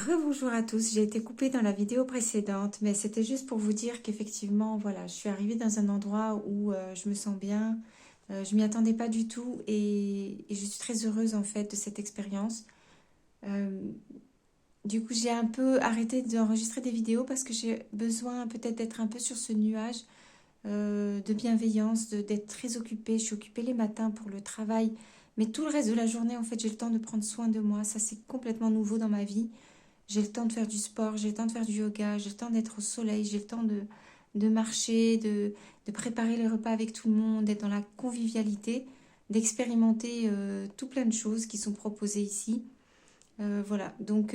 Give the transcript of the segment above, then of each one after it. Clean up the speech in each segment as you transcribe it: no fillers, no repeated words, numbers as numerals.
Rebonjour à tous, j'ai été coupée dans la vidéo précédente, mais c'était juste pour vous dire qu'effectivement, voilà, je suis arrivée dans un endroit où je me sens bien, je m'y attendais pas du tout et je suis très heureuse en fait de cette expérience. Euh, du coup, j'ai un peu arrêté d'enregistrer des vidéos parce que j'ai besoin peut-être d'être un peu sur ce nuage de bienveillance, d'être très occupée. Je suis occupée les matins pour le travail, mais tout le reste de la journée, en fait, j'ai le temps de prendre soin de moi. Ça, c'est complètement nouveau dans ma vie. J'ai le temps de faire du sport, j'ai le temps de faire du yoga, j'ai le temps d'être au soleil, j'ai le temps de marcher, de préparer les repas avec tout le monde, d'être dans la convivialité, d'expérimenter tout plein de choses qui sont proposées ici. Voilà, donc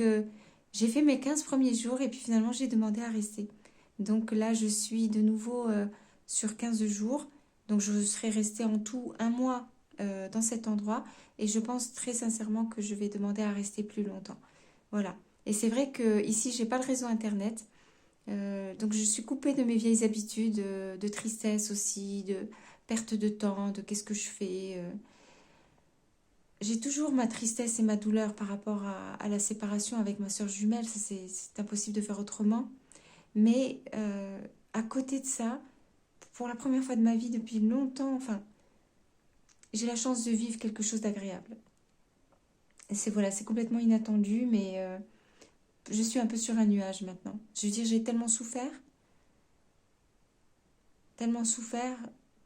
j'ai fait mes 15 premiers jours et puis finalement j'ai demandé à rester. Donc là je suis de nouveau sur 15 jours, donc je serai restée en tout un mois dans cet endroit et je pense très sincèrement que je vais demander à rester plus longtemps. Voilà. Et c'est vrai que ici j'ai pas le réseau internet, donc je suis coupée de mes vieilles habitudes, de tristesse aussi, de perte de temps, de qu'est-ce que je fais. J'ai toujours ma tristesse et ma douleur par rapport à la séparation avec ma soeur jumelle, ça c'est impossible de faire autrement. Mais à côté de ça, pour la première fois de ma vie depuis longtemps, enfin, j'ai la chance de vivre quelque chose d'agréable. Et c'est voilà, c'est complètement inattendu, mais je suis un peu sur un nuage maintenant. Je veux dire, j'ai tellement souffert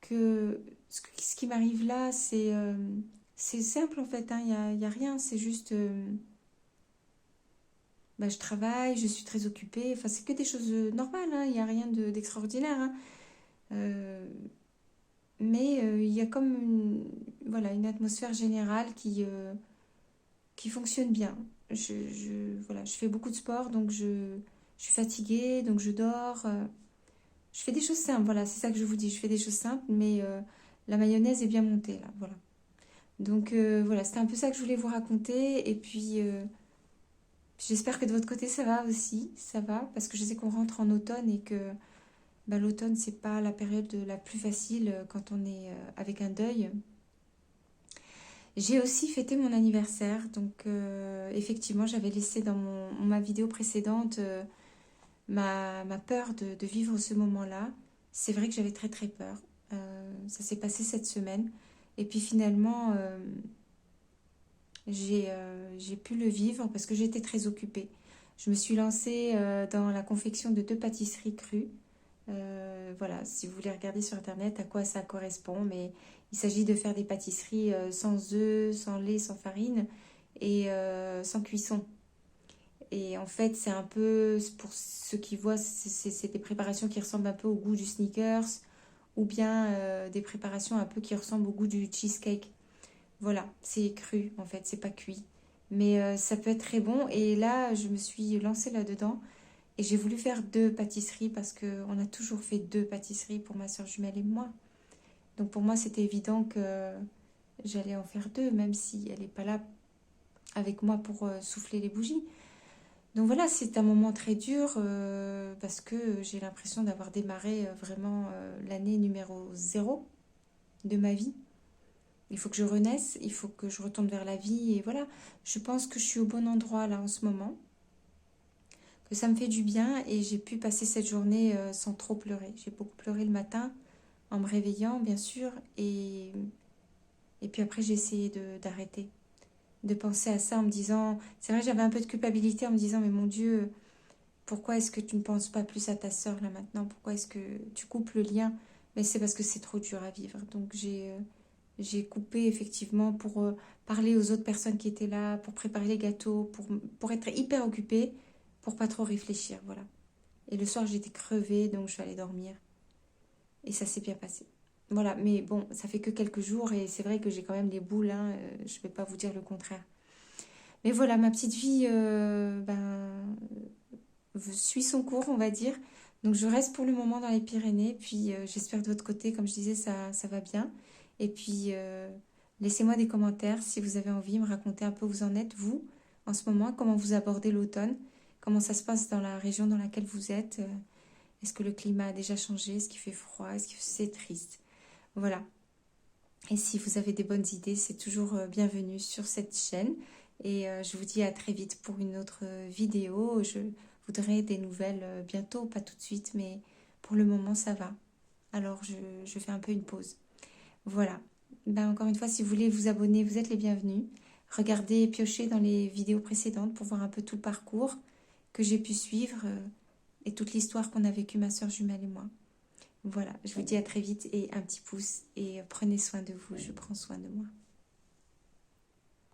que ce qui m'arrive là, c'est simple en fait, hein, y a rien, c'est juste, bah, je travaille, je suis très occupée, enfin c'est que des choses normales, hein, il n'y a rien d'extraordinaire, hein. Euh, mais il y a comme voilà, une atmosphère générale qui fonctionne bien. Voilà, je fais beaucoup de sport, donc je suis fatiguée, donc je dors. Je fais des choses simples, voilà, c'est ça que je vous dis. Je fais des choses simples, mais la mayonnaise est bien montée, là, voilà. Donc voilà, c'était un peu ça que je voulais vous raconter. Et puis, j'espère que de votre côté, ça va aussi, ça va, parce que je sais qu'on rentre en automne et que bah, l'automne, c'est pas la période la plus facile quand on est avec un deuil. J'ai aussi fêté mon anniversaire, donc effectivement, j'avais laissé dans ma vidéo précédente ma peur de vivre ce moment-là. C'est vrai que j'avais très très peur. Ça s'est passé cette semaine. Et puis finalement, j'ai pu le vivre parce que j'étais très occupée. Je me suis lancée dans la confection de 2 pâtisseries crues. Voilà, si vous voulez regarder sur internet à quoi ça correspond, mais il s'agit de faire des pâtisseries sans œufs, sans lait, sans farine et sans cuisson. Et en fait, c'est un peu, pour ceux qui voient, c'est des préparations qui ressemblent un peu au goût du sneakers ou bien des préparations un peu qui ressemblent au goût du cheesecake. Voilà, c'est cru en fait, c'est pas cuit. Mais ça peut être très bon. Et là, je me suis lancée là-dedans et j'ai voulu faire 2 pâtisseries parce qu'on a toujours fait 2 pâtisseries pour ma soeur jumelle et moi. Donc pour moi, c'était évident que j'allais en faire 2, même si elle n'est pas là avec moi pour souffler les bougies. Donc voilà, c'est un moment très dur parce que j'ai l'impression d'avoir démarré vraiment l'année numéro 0 de ma vie. Il faut que je renaisse, il faut que je retourne vers la vie et voilà, je pense que je suis au bon endroit là en ce moment, que ça me fait du bien et j'ai pu passer cette journée sans trop pleurer. J'ai beaucoup pleuré le matin en me réveillant bien sûr et puis après j'ai essayé d'arrêter, de penser à ça en me disant, c'est vrai j'avais un peu de culpabilité en me disant mais mon Dieu, pourquoi est-ce que tu ne penses pas plus à ta sœur là maintenant? Pourquoi est-ce que tu coupes le lien? Mais c'est parce que c'est trop dur à vivre. Donc j'ai coupé effectivement pour parler aux autres personnes qui étaient là, pour préparer les gâteaux, pour être hyper occupée, pour pas trop réfléchir, voilà. Et le soir j'étais crevée, donc je suis allée dormir. Et ça s'est bien passé. Voilà, mais bon, ça fait que quelques jours et c'est vrai que j'ai quand même les boules, hein, je vais pas vous dire le contraire. Mais voilà, ma petite vie, suit son cours, on va dire. Donc je reste pour le moment dans les Pyrénées, puis j'espère de votre côté, comme je disais, ça va bien. Et puis laissez-moi des commentaires si vous avez envie, me raconter un peu où vous en êtes, vous, en ce moment, comment vous abordez l'automne, comment ça se passe dans la région dans laquelle vous êtes. Est-ce que le climat a déjà changé? Est-ce qu'il fait froid? Est-ce que c'est triste? Voilà. Et si vous avez des bonnes idées, c'est toujours bienvenu sur cette chaîne. Et je vous dis à très vite pour une autre vidéo. Je voudrais des nouvelles bientôt, pas tout de suite, mais pour le moment ça va. Alors je fais un peu une pause. Voilà. Ben, encore une fois, si vous voulez vous abonner, vous êtes les bienvenus. Regardez, piochez dans les vidéos précédentes pour voir un peu tout le parcours que j'ai pu suivre et toute l'histoire qu'on a vécue ma soeur jumelle et moi. Voilà, je vous dis à très vite et un petit pouce et prenez soin de vous, je prends soin de moi.